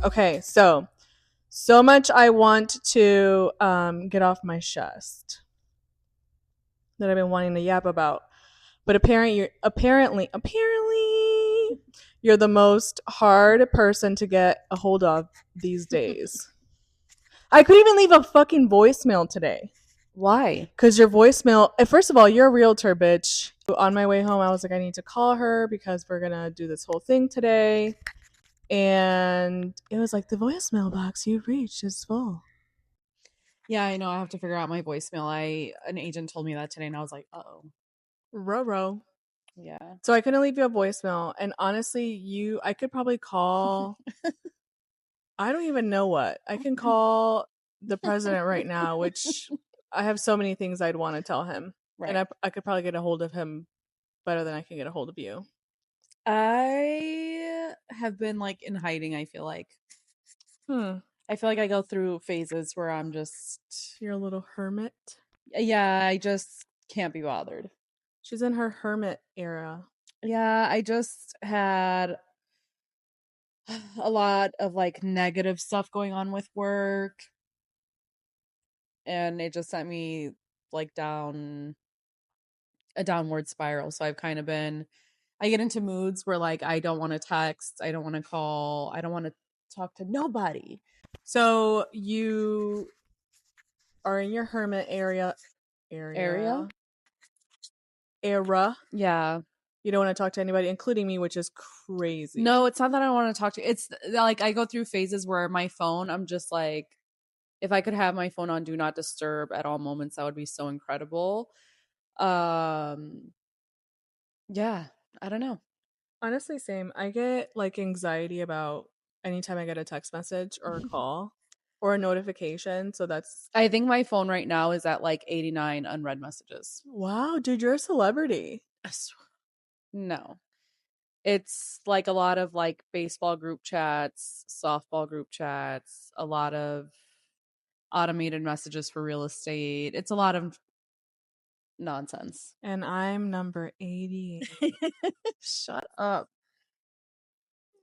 Okay, so much I want to get off my chest that I've been wanting to yap about. But apparently you're the most hard person to get a hold of these days. I couldn't even leave a fucking voicemail today. Why? Because your voicemail, first of all, you're a realtor, bitch. On my way home, I was like, I need to call her because we're going to do this whole thing today. And it was like, the voicemail box you've reached is full. Yeah, I know. I have to figure out my voicemail. An agent told me that today, and I was like, "Uh-oh." Row. Yeah. So I couldn't leave you a voicemail. And honestly, I could probably call, I don't even know what. I can call the president right now, which I have so many things I'd want to tell him. Right. And I could probably get a hold of him better than I can get a hold of you. I have been like in hiding, I feel like. I feel like I go through phases where I'm just You're a little hermit. yeah, I just can't be bothered. She's in her hermit era. Yeah, I just had a lot of like negative stuff going on with work, and it just sent me like down a downward spiral. So I've kind of been I get into moods where like I don't want to text, I don't want to call, I don't want to talk to nobody. So you are in your hermit area. Area? Era. Yeah. You don't want to talk to anybody, including me, which is crazy. No, it's not that I don't want to talk to. It's like I go through phases where my phone, I'm just like, if I could have my phone on do not disturb at all moments, that would be so incredible. Um, yeah, I don't know. Honestly, same. I get like anxiety about anytime I get a text message or a call or a notification. So that's I think my phone right now is at like 89 unread messages. wow, dude, you're a celebrity. No. It's like a lot of like baseball group chats, softball group chats, a lot of automated messages for real estate. It's a lot of nonsense. And I'm number 80. Shut up.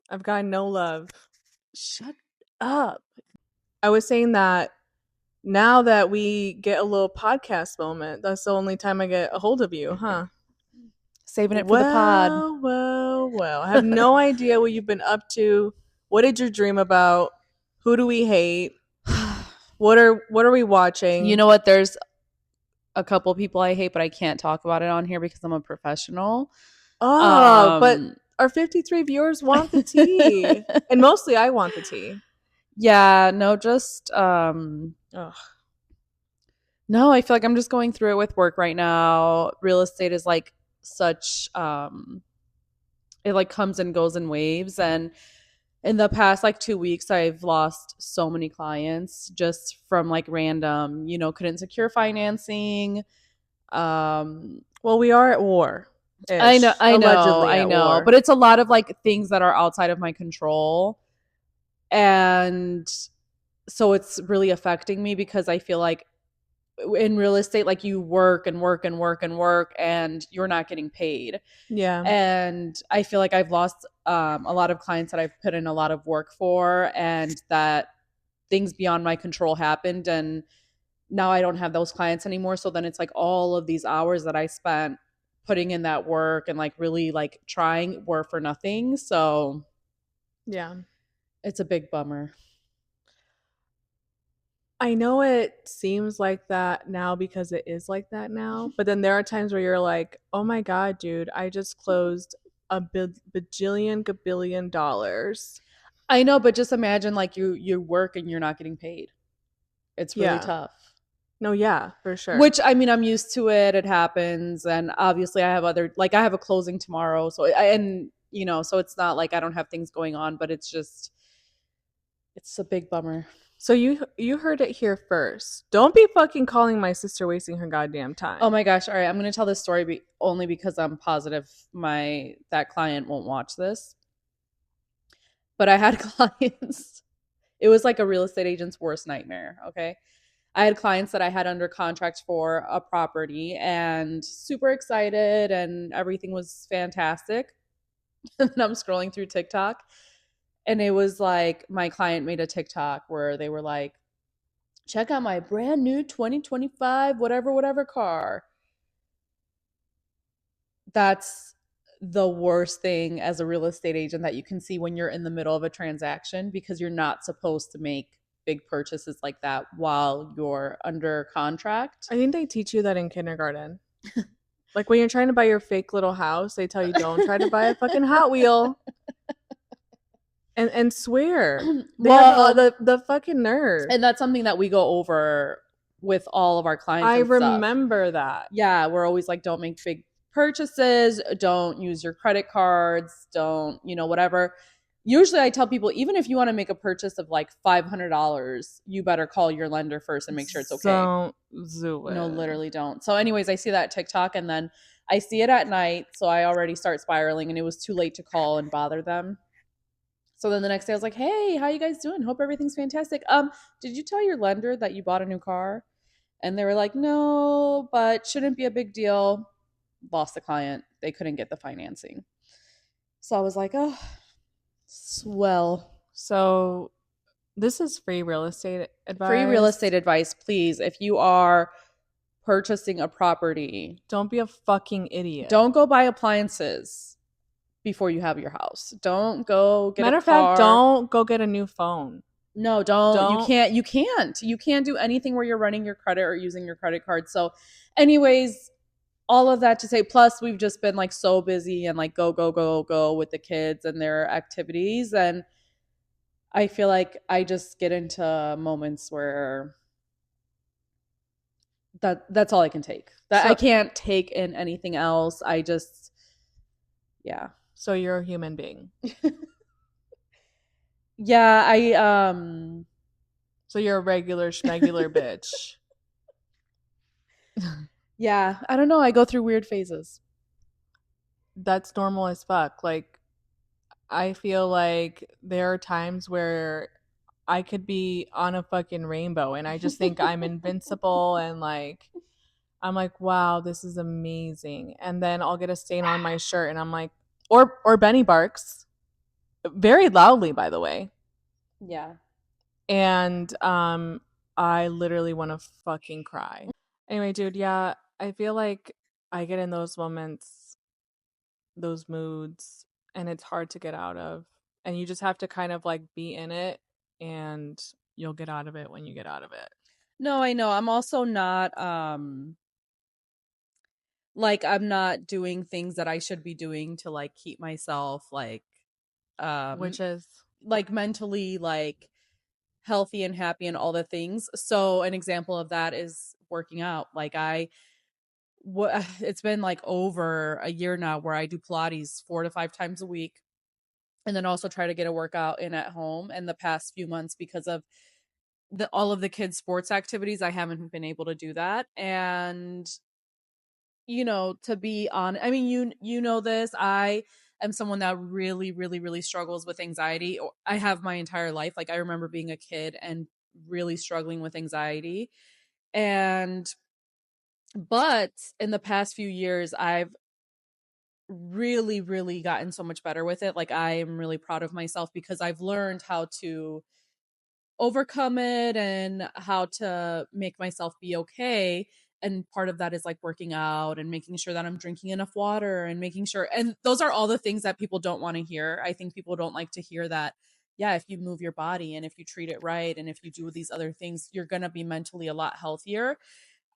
I've got no love. Shut up. I was saying that now that we get a little podcast moment, that's the only time I get a hold of you, huh? Saving it for the pod. Well. I have no idea what you've been up to. What did you dream about? Who do we hate? What are we watching? You know what? There's a couple people I hate, but I can't talk about it on here because I'm a professional. But our 53 viewers want the tea. And mostly I want the tea. Yeah, no, just Ugh. no, I feel like I'm just going through it with work right now. Real estate is like such it like comes and goes in waves, and in the past like 2 weeks I've lost so many clients just from like random, couldn't secure financing. Well, we are at war. I know, Allegedly I at know, war. but it's a lot of like things that are outside of my control, and so it's really affecting me because I feel like in real estate, like you work and work and work and work and you're not getting paid. Yeah. And I feel like I've lost a lot of clients that I've put in a lot of work for, and that things beyond my control happened, and now I don't have those clients anymore. So then it's like all of these hours that I spent putting in that work and like really like trying were for nothing. So Yeah. it's a big bummer. I know it seems like that now because it is like that now, but then there are times where you're like, "Oh my god, dude, I just closed a bajillion gabillion dollars." I know, but just imagine like you work and you're not getting paid. It's really Yeah. tough. No, yeah, for sure. Which I mean, I'm used to it. It happens, and obviously, I have other like I have a closing tomorrow, so so it's not like I don't have things going on, but it's a big bummer. So you heard it here first. Don't be fucking calling my sister wasting her goddamn time. Oh my gosh! All right, I'm gonna tell this story only because I'm positive that client won't watch this. But I had clients. It was like a real estate agent's worst nightmare. Okay. I had clients that I had under contract for a property and super excited and everything was fantastic. And then I'm scrolling through TikTok And it was like my client made a TikTok where they were like, check out my brand new 2025 whatever car. That's the worst thing as a real estate agent that you can see when you're in the middle of a transaction, because you're not supposed to make big purchases like that while you're under contract. I think they teach you that in kindergarten. Like when you're trying to buy your fake little house, they tell you don't try to buy a fucking Hot Wheel. And swear. They Well, have the fucking nerve. and that's something that we go over with all of our clients. I and stuff. remember that. Yeah, we're always like, don't make big purchases, don't use your credit cards, don't, whatever. Usually I tell people, even if you want to make a purchase of like $500, you better call your lender first and make sure it's okay. Don't do it. No, literally don't. So anyways, I see that TikTok and then I see it at night. So I already start spiraling and it was too late to call and bother them. So then the next day I was like, hey, how you guys doing? Hope everything's fantastic. Did you tell your lender that you bought a new car? And they were like, no, but shouldn't be a big deal. Lost the client. They couldn't get the financing. So I was like, oh, swell. So this is free real estate advice. Free real estate advice, please. If you are purchasing a property, don't be a fucking idiot. Don't go buy appliances before you have your house. Don't go get Matter a of fact, car. don't go get a new phone. No, don't. You can't do anything where you're running your credit or using your credit card. So anyways, all of that to say, plus we've just been like so busy and like go with the kids and their activities. And I feel like I just get into moments where that's all I can take. I can't take in anything else. I just, yeah. So you're a human being. Yeah, so you're a regular schmegular bitch. Yeah, I don't know. I go through weird phases. That's normal as fuck. Like, I feel like there are times where I could be on a fucking rainbow and I just think I'm invincible and like I'm like, wow, this is amazing. And then I'll get a stain on my shirt and I'm like, or Benny barks very loudly, by the way. Yeah. And I literally want to fucking cry. Anyway, dude, yeah, I feel like I get in those moments, those moods, and it's hard to get out of. And you just have to kind of like be in it and you'll get out of it when you get out of it. No, I know. I'm also not like I'm not doing things that I should be doing to like keep myself like which is like mentally like healthy and happy and all the things. So an example of that is working out. Like it's been like over a year now where I do Pilates 4 to 5 times a week and then also try to get a workout in at home. And the past few months, because of all of the kids' sports activities, I haven't been able to do that. And to be on, I mean, you know this, I am someone that really, really, really struggles with anxiety. I have my entire life. Like I remember being a kid and really struggling with anxiety. But in the past few years, I've really, really gotten so much better with it. Like I am really proud of myself because I've learned how to overcome it and how to make myself be okay. And part of that is like working out and making sure that I'm drinking enough water and making sure, and those are all the things that people don't want to hear. I think people don't like to hear that, yeah, if you move your body and if you treat it right and if you do these other things, you're going to be mentally a lot healthier.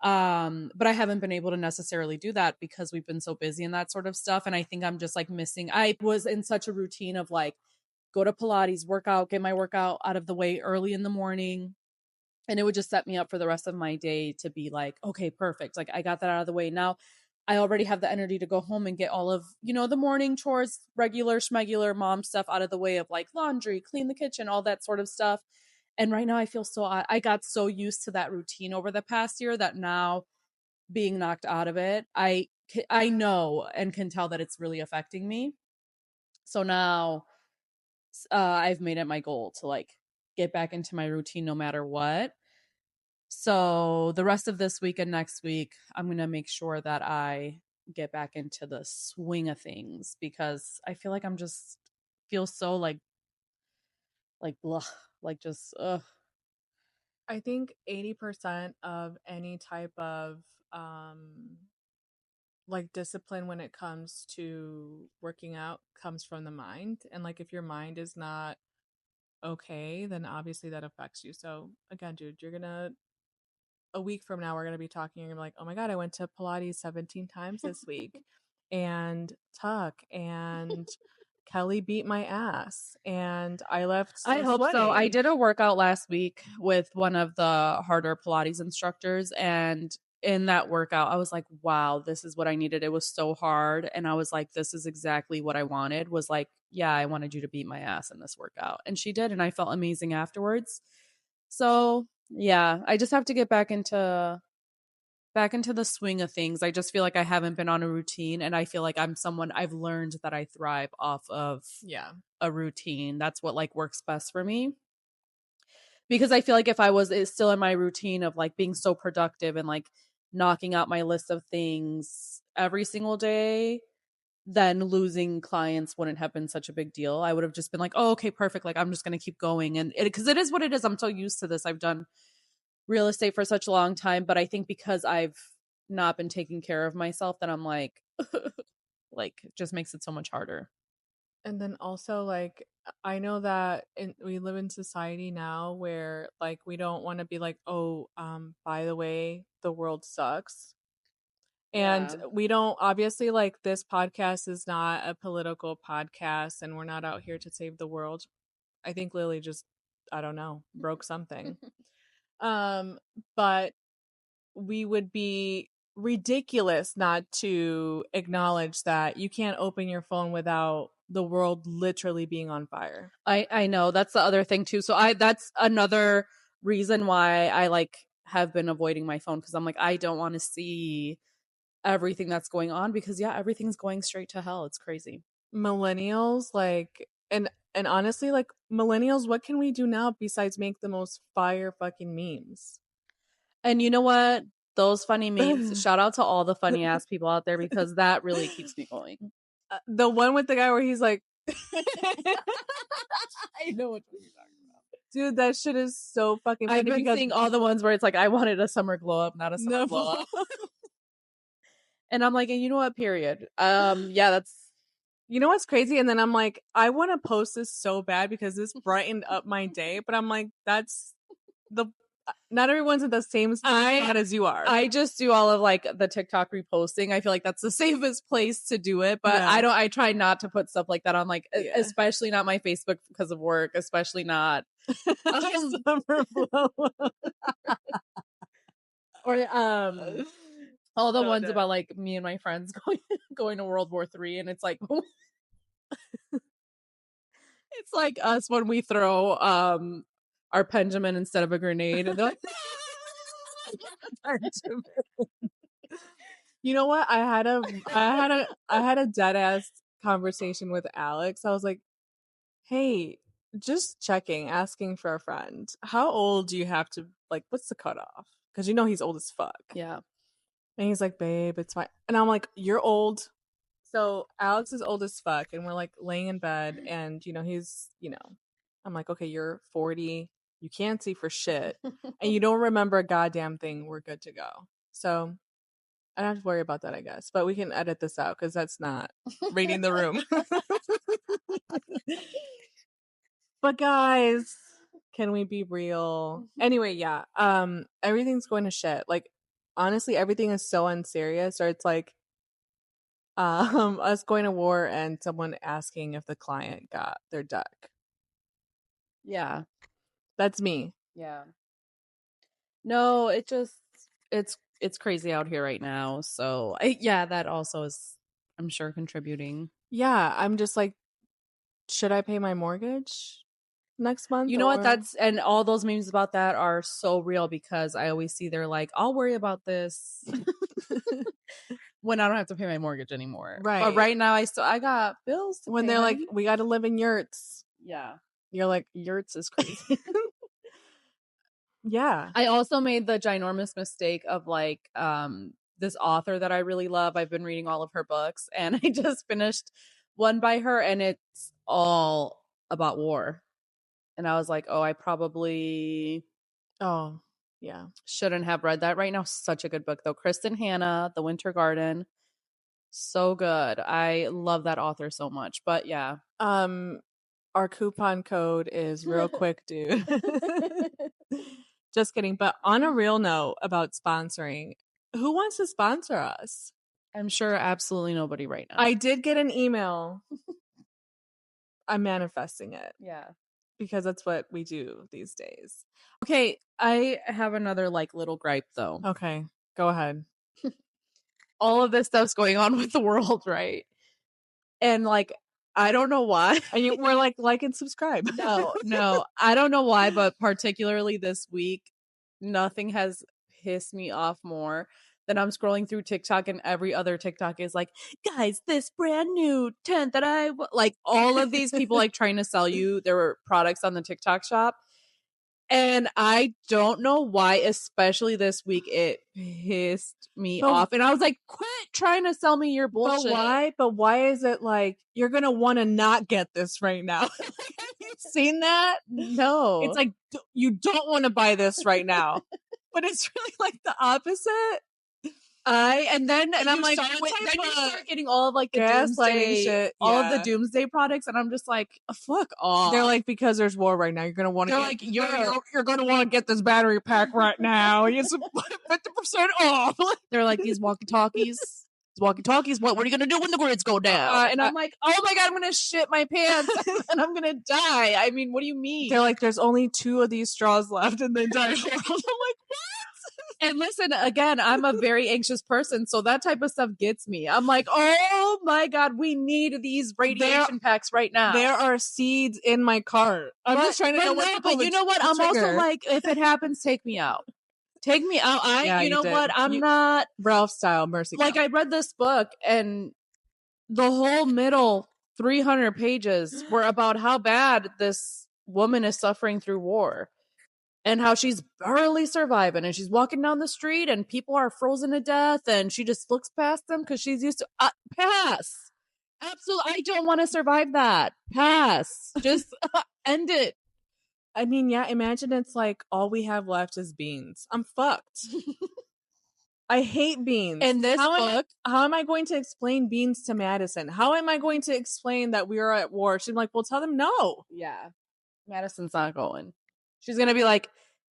But I haven't been able to necessarily do that because we've been so busy and that sort of stuff. And I think I'm just like missing, I was in such a routine of like, go to Pilates, work out, get my workout out of the way early in the morning. And it would just set me up for the rest of my day to be like, okay, perfect. Like I got that out of the way. Now I already have the energy to go home and get all of, the morning chores, regular schmegular mom stuff out of the way of like laundry, clean the kitchen, all that sort of stuff. And right now I feel I got so used to that routine over the past year that now being knocked out of it, I know and can tell that it's really affecting me. So now I've made it my goal to like get back into my routine no matter what. So the rest of this week and next week, I'm going to make sure that I get back into the swing of things because I feel like I'm just feel so like like blah, like just ugh. I think 80% of any type of like discipline when it comes to working out comes from the mind. And like if your mind is not okay, then obviously that affects you. So again, dude, you're gonna a week from now we're gonna be talking, you're gonna be like, oh my god, I went to Pilates 17 times this week and Tuck and Kelly beat my ass and I left I hope so. I sweating. did a workout last week with one of the harder Pilates instructors, and in that workout, I was like, wow, this is what I needed. It was so hard. And I was like, this is exactly what I wanted. Was like, yeah, I wanted you to beat my ass in this workout. And she did, and I felt amazing afterwards. So yeah, I just have to get back into the swing of things. I just feel like I haven't been on a routine, and I feel like I'm someone I've learned that I thrive off of Yeah. a routine. That's what like works best for me. Because I feel like if I was still in my routine of like being so productive and like knocking out my list of things every single day, then losing clients wouldn't have been such a big deal. I would have just been like, oh, okay, perfect. Like I'm just going to keep going. And because it is what it is. I'm so used to this. I've done real estate for such a long time. But I think because I've not been taking care of myself, that I'm like, like, it just makes it so much harder. And then also like I know that we live in society now where like we don't want to be like, oh, by the way, the world sucks. And Yeah. we don't obviously like this podcast is not a political podcast and we're not out here to save the world. I think Lily just I don't know, broke something. Um but we would be ridiculous not to acknowledge that you can't open your phone without the world literally being on fire. I know that's the other thing too. So that's another reason why I like have been avoiding my phone, because I'm like, I don't want to see everything that's going on, because yeah, everything's going straight to hell. It's crazy. Millennials like and honestly like millennials, what can we do now besides make the most fire fucking memes? And you know what? Those funny memes, shout out to all the funny ass people out there, because that really keeps me going. The one with the guy where he's like I know what you're talking about. dude, that shit is so fucking funny I've been because seeing all the ones where it's like, I wanted a summer glow up, not a summer no. glow up. And I'm like, and you know what? Period. Yeah, that's You know what's crazy? And then I'm like, I want to post this so bad because this brightened up my day. But I'm like, that's the not everyone's in the same spot as you are. I just do all of like the TikTok reposting. I feel like that's the safest place to do it. But Yeah. I try not to put stuff like that on, like, Yeah. especially not my Facebook because of work, especially not Summer blow up. or all the So ones dead. about like me and my friends going to World War III, and it's like it's like us when we throw our Benjamin instead of a grenade, and they're like, You know what? I had a dead ass conversation with Alex. I was like, hey, just checking, asking for a friend. How old do you have to like? What's the cutoff? Because you know he's old as fuck. yeah. And he's like, babe, it's fine. And I'm like, you're old. So Alex is old as fuck. And we're like laying in bed. And, he's, I'm like, okay, you're 40. You can't see for shit. And you don't remember a goddamn thing. We're good to go. So I don't have to worry about that, I guess. But we can edit this out because that's not reading the room. But guys, can we be real? Anyway, yeah. Everything's going to shit. Like, honestly, everything is so unserious, or it's like us going to war and someone asking if the client got their duck. Yeah. That's me. Yeah. No, it's crazy out here right now. So yeah, that also is, I'm sure, contributing. Yeah, I'm just like, should I pay my mortgage next month? You know what? or- That's, and all those memes about that are so real, because I always see they're like, I'll worry about this when I don't have to pay my mortgage anymore. Right. But right now I got bills to when pay, they're like, honey. we got to live in yurts. Yeah. You're like, yurts is crazy. Yeah. I also made the ginormous mistake of like this author that I really love. I've been reading all of her books, and I just finished one by her, and it's all about war. And I was like, oh, I probably Oh, yeah. shouldn't have read that right now. Such a good book, though. Kristen Hanna, The Winter Garden. So good. I love that author so much. But yeah. Our coupon code is real quick, dude. Just kidding. But on a real note about sponsoring, who wants to sponsor us? I'm sure absolutely nobody right now. I did get an email. I'm manifesting it Yeah. because that's what we do these days. Okay, I have another like little gripe though. Okay, go ahead. All of this stuff's going on with the world, right? And like, I don't know why. And we're like and subscribe. No, I don't know why, but particularly this week, nothing has pissed me off more than I'm scrolling through TikTok and every other TikTok is like, guys, this brand new tent that like all of these people like trying to sell you their products on the TikTok shop. And I don't know why, especially this week, it pissed me off. And I was like, quit trying to sell me your bullshit. But why is it like you're gonna want to not get this right now? Have you seen that? No. It's like you don't want to buy this right now. But it's really like the opposite. And then I'm like, then what you type of start getting all of like the gaslighting doomsday shit? all of the Yeah. doomsday products, and I'm just like, fuck off. They're like, because there's war right now, you're gonna want to. They're get, like, you're gonna want to get this battery pack right now. It's 50% off. they're like these walkie-talkies. What are you gonna do when the grids go down? And I'm like, oh my god, I'm gonna shit my pants and I'm gonna die. I mean, what do you mean? They're like, there's only 2 of these straws left in the entire world. I'm like, what? And listen, again, I'm a very anxious person, so that type of stuff gets me. I'm like, oh my god, we need these radiation packs right now. There are seeds in my cart. I'm just trying to know what. But you know what? I'm also like, if it happens, take me out. Take me out. You know what? I'm not Ralph style mercy. Like I read this book and the whole middle 300 pages were about how bad this woman is suffering through war and how she's barely surviving and she's walking down the street and people are frozen to death and she just looks past them because she's used to pass. Absolutely. I don't want to survive that. Pass. Just end it. I mean, yeah, imagine it's like all we have left is beans. I'm fucked. I hate beans. In this book, how am I going to explain beans to Madison? How am I going to explain that we are at war? She's like, well, tell them no. Yeah. Madison's not going. She's going to be like,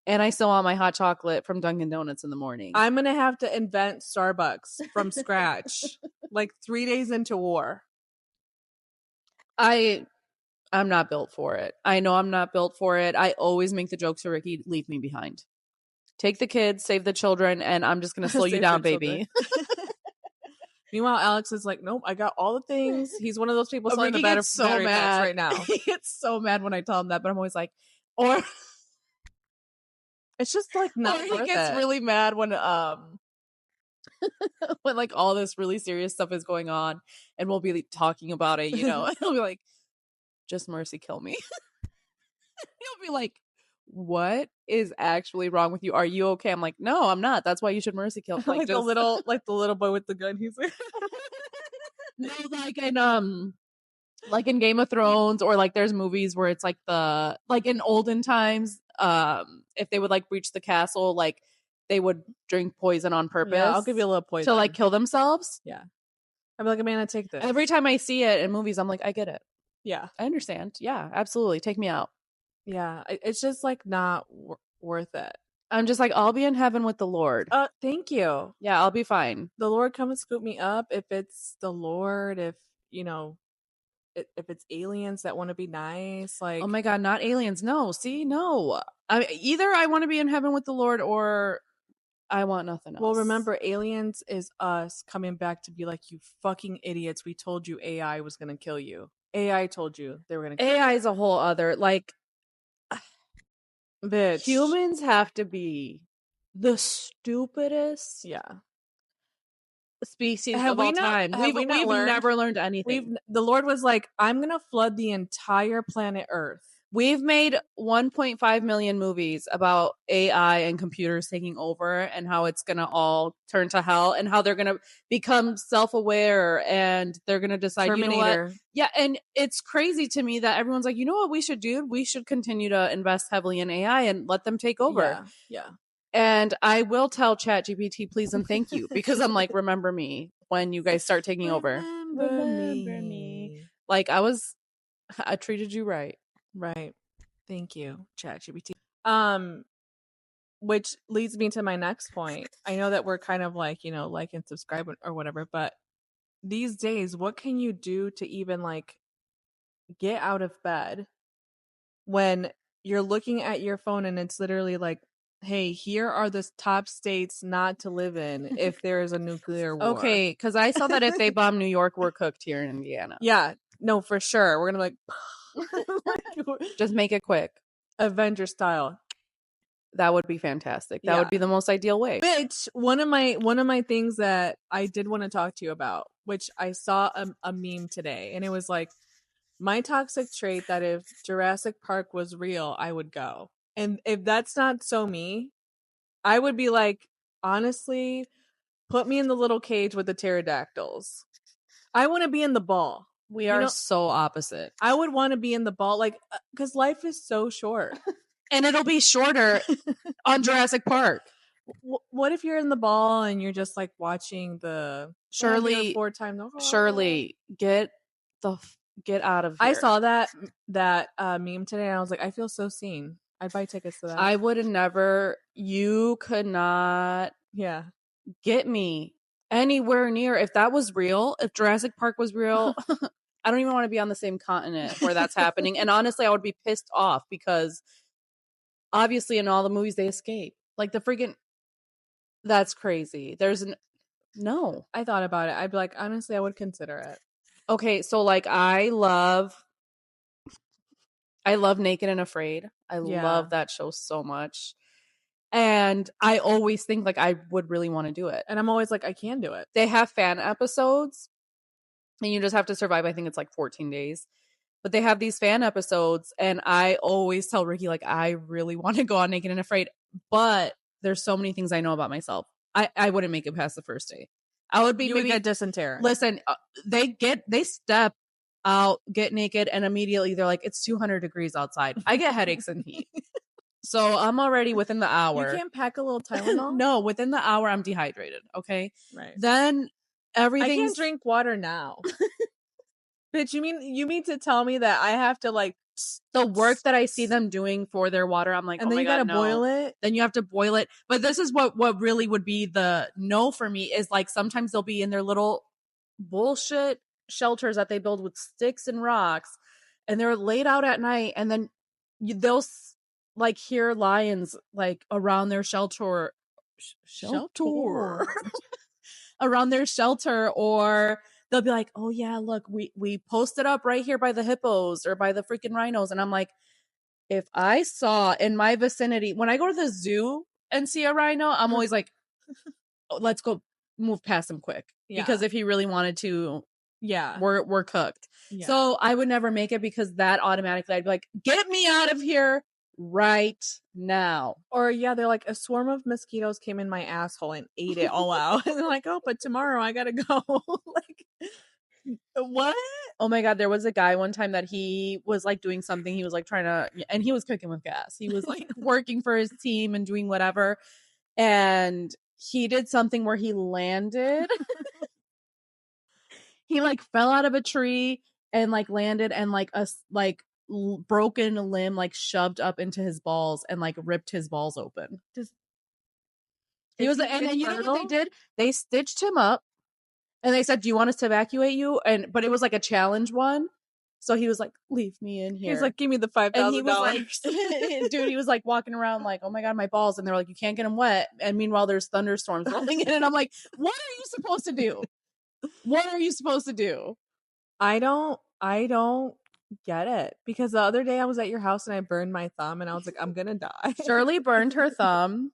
and I still want my hot chocolate from Dunkin' Donuts in the morning. I'm going to have to invent Starbucks from scratch, like 3 days into war. I'm not built for it. I know I'm not built for it. I always make the joke to Ricky, leave me behind. Take the kids, save the children, and I'm just going to slow you down, baby. Meanwhile, Alex is like, nope, I got all the things. He's one of those people selling the battery packs right now. He gets so mad when I tell him that, but I'm always like, or it's just like not. Or he gets really mad when when like all this really serious stuff is going on, and we'll be talking about it, you know, and he'll be like, just mercy kill me. He'll be like, what is actually wrong with you? Are you okay? I'm like, no, I'm not. That's why you should mercy kill. Like the little boy with the gun. He's like, no, like in Game of Thrones, or like there's movies where it's like in olden times, if they would like breach the castle, like they would drink poison on purpose. Yeah, I'll give you a little poison to like kill themselves. Yeah, I'd be like, Amanda, take this. Every time I see it in movies, I'm like, I get it. Yeah, I understand. Yeah, absolutely. Take me out. Yeah, it's just like not worth it. I'm just like, I'll be in heaven with the Lord. Thank you. Yeah, I'll be fine. The Lord come and scoop me up if it's the Lord, if you know, if it's aliens that want to be nice, like, oh my god, not aliens. No, see, no. Either I want to be in heaven with the Lord or I want nothing else. Well, remember, aliens is us coming back to be like, you fucking idiots. We told you AI was going to kill you. AI told you they were going to kill you. AI is a whole other, like, bitch. Humans have to be the stupidest species of all time. We've never learned anything. The Lord was like, I'm going to flood the entire planet Earth We've made 1.5 million movies about AI and computers taking over and how it's going to all turn to hell and how they're going to become self-aware and they're going to decide, you know what? Terminator. Yeah, and it's crazy to me that everyone's like, you know what we should do? We should continue to invest heavily in AI and let them take over. Yeah. Yeah. And I will tell ChatGPT, please and thank you, because I'm like, remember me when you guys start taking over. Remember me. Like I treated you right. Right. Thank you, ChatGPT. Which leads me to my next point. I know that we're kind of like, like and subscribe or whatever, but these days, what can you do to even like get out of bed when you're looking at your phone and it's literally like, hey, here are the top states not to live in if there is a nuclear war. Okay, because I saw that if they bomb New York, we're cooked here in Indiana. Yeah, no, for sure. We're gonna just make it quick, Avenger style. That would be fantastic. That would be the most ideal way. Which one of my things that I did want to talk to you about, which I saw a meme today, and it was like, my toxic trait that if Jurassic Park was real, I would go. And if that's not so me, I would be like, honestly, put me in the little cage with the pterodactyls. I want to be in the ball. We are so opposite. I would want to be in the ball, like, because life is so short. And it'll be shorter on Jurassic Park. What if you're in the ball and you're just like watching the Shirley 4x? Shirley, get out of here. I saw that meme today and I was like, I feel so seen. I'd buy tickets to that. I would have never. You could not. Yeah. Get me anywhere near. If that was real, if Jurassic Park was real, I don't even want to be on the same continent where that's happening. And honestly, I would be pissed off because obviously in all the movies they escape. Like the freaking, that's crazy. No. I thought about it. I'd be like, honestly, I would consider it. Okay, so like I love Naked and Afraid. I love that show so much. And I always think like I would really want to do it. And I'm always like, I can do it. They have fan episodes and you just have to survive. I think it's like 14 days. But they have these fan episodes, and I always tell Ricky, like, I really want to go on Naked and Afraid, but there's so many things I know about myself. I wouldn't make it past the first day. I would be you would get dysentery. Listen, they step out, get naked, and immediately they're like, it's 200 degrees outside. I get headaches and heat. So I'm already within the hour. You can't pack a little Tylenol? No, within the hour, I'm dehydrated. Okay. Right. Then everything. I can't drink water now. Bitch, you mean to tell me that I have to like the work that I see them doing for their water? I'm like, and then you gotta boil it. Then you have to boil it. But this is what really would be the no for me is like sometimes they'll be in their little bullshit shelters that they build with sticks and rocks, and they're laid out at night, and then they'll like hear lions like around their shelter around their shelter, or they'll be like, oh yeah, look, we posted up right here by the hippos or by the freaking rhinos. And I'm like, if I saw in my vicinity, when I go to the zoo and see a rhino, I'm always like, oh, let's go move past him quick. Yeah. Because if he really wanted to, we're cooked. Yeah. So I would never make it because that automatically I'd be like, get me out of here right now. Or they're like, a swarm of mosquitoes came in my asshole and ate it all out. And they're like, oh, but tomorrow I gotta go. Like, what? Oh my god, there was a guy one time that he was like doing something. He was like trying to, and he was cooking with gas. He was like working for his team and doing whatever. And he did something where he landed. He like fell out of a tree and like landed and like a broken limb like shoved up into his balls and like ripped his balls open. He was, and you know what they did? They stitched him up and they said, do you want us to evacuate you? But it was like a challenge one. So he was like, leave me in here. He's like, give me the $5,000. And he was like, dude, he was like walking around like, oh my God, my balls. And they're like, you can't get them wet. And meanwhile, there's thunderstorms rolling in. And I'm like, what are you supposed to do? What are you supposed to do? I don't get it. Because the other day I was at your house and I burned my thumb and I was like, I'm gonna die. Shirley burned her thumb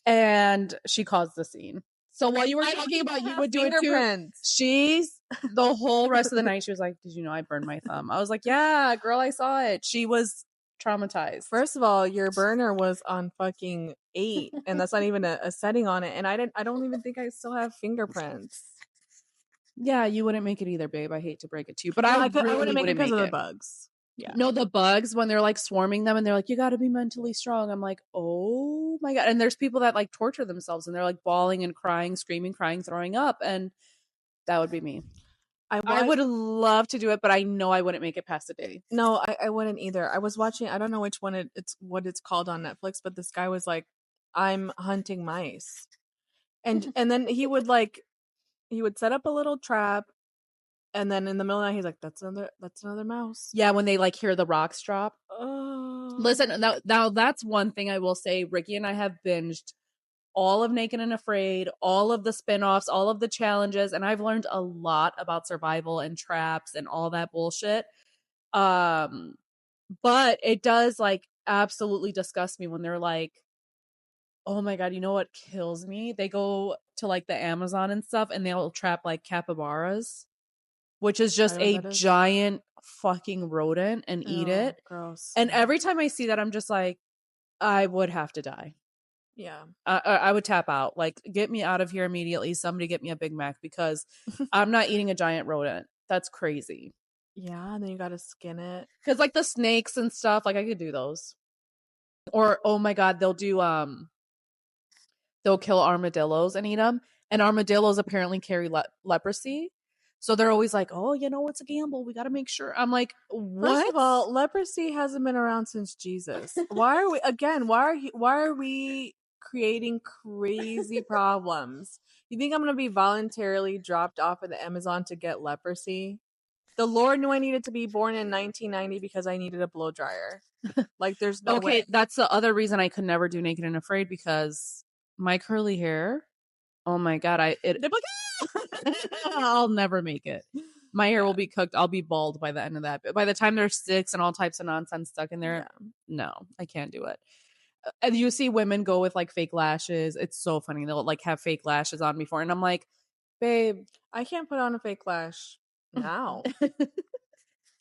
and she caused the scene. So while you were talking about you would do it too, she's the whole rest of the night she was like, did you know I burned my thumb? I was like, yeah, girl, I saw it. She was traumatized. First of all, your burner was on fucking 8, and that's not even a setting on it. And I don't even think I still have fingerprints. Yeah, you wouldn't make it either, babe. I hate to break it to you, but No, I I really wouldn't make it wouldn't because make of the it. bugs. Yeah. No, the bugs when they're like swarming them and they're like, you got to be mentally strong. I'm like, oh my God. And there's people that like torture themselves and they're like bawling and crying, screaming, crying, throwing up. And that would be me. I would love to do it, but I know I wouldn't make it past a day. No, I wouldn't either. I was watching, I don't know which one it's what it's called on Netflix, but this guy was like, I'm hunting mice. And then he would set up a little trap, and then in the middle of the night he's like, that's another mouse. Yeah, when they like hear the rocks drop. Oh. Listen, now that's one thing I will say. Ricky and I have binged all of Naked and Afraid, all of the spin-offs, all of the challenges, and I've learned a lot about survival and traps and all that bullshit. But it does like absolutely disgust me when they're like, oh my God, you know what kills me? They go to like the Amazon and stuff and they'll trap like capybaras, which is just a giant fucking rodent, and eat it. Gross. And every time I see that, I'm just like, I would have to die. Yeah. I would tap out. Like, get me out of here immediately. Somebody get me a Big Mac because I'm not eating a giant rodent. That's crazy. Yeah, and then you gotta skin it. Because like the snakes and stuff, like I could do those. Or oh my God, they'll kill armadillos and eat them. And armadillos apparently carry leprosy. So they're always like, oh, it's a gamble. We got to make sure. I'm like, what? First of all, leprosy hasn't been around since Jesus. Why are we creating crazy problems? You think I'm going to be voluntarily dropped off at the Amazon to get leprosy? The Lord knew I needed to be born in 1990 because I needed a blow dryer. Like, there's no way. That's the other reason I could never do Naked and Afraid, because my curly hair, oh my God, I'll never make it. My hair will be cooked. I'll be bald by the end of that. By the time there's sticks and all types of nonsense stuck in there, no, I can't do it. And you see women go with like fake lashes. It's so funny. They'll like have fake lashes on before, and I'm like, babe, I can't put on a fake lash now.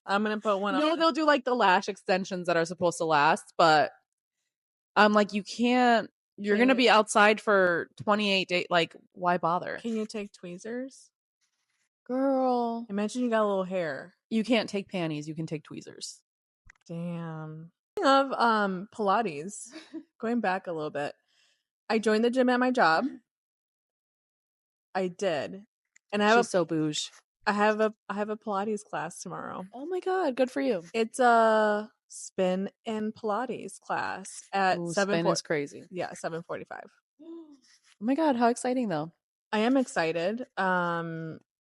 I'm gonna put one on. No, they'll do like the lash extensions that are supposed to last, but I'm like, you can't. You're gonna be outside for 28 days. Like, why bother? Can you take tweezers? Girl, imagine you got a little hair. You can't take panties. You can take tweezers. Damn. Speaking of Pilates, going back a little bit, I joined the gym at my job. I did, and She's so bouge. I have a Pilates class tomorrow. Oh my God, good for you. It's a spin and Pilates class at 7:40. Spin is crazy. Yeah, 7:45. Oh my God, how exciting though. I am excited.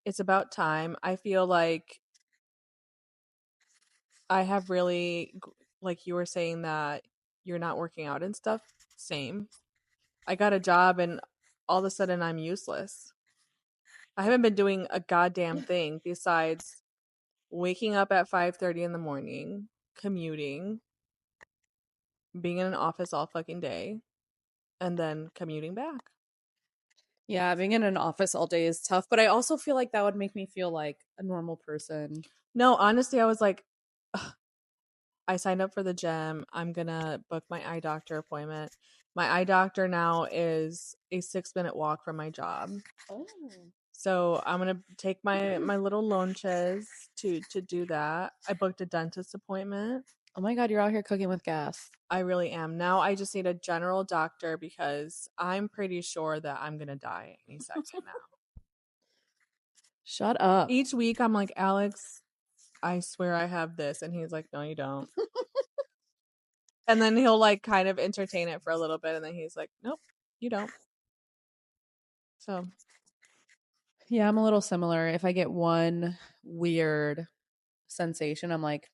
It's about time. I feel like I have really, like you were saying that you're not working out and stuff. Same. I got a job and all of a sudden I'm useless. I haven't been doing a goddamn thing besides waking up at 5:30 in the morning, commuting, being in an office all fucking day, and then commuting back. Yeah, being in an office all day is tough, but I also feel like that would make me feel like a normal person. No, honestly, I was like, ugh. I signed up for the gym. I'm gonna book my eye doctor appointment. My eye doctor now is a 6-minute walk from my job. Oh. So I'm gonna take my little lunches to do that. I booked a dentist appointment. Oh my God, you're out here cooking with gas. I really am. Now I just need a general doctor because I'm pretty sure that I'm gonna die any second now. Shut up. Each week I'm like, Alex, I swear I have this, and he's like, no, you don't. And then he'll like kind of entertain it for a little bit, and then he's like, nope, you don't. So yeah, I'm a little similar. If I get one weird sensation, I'm like,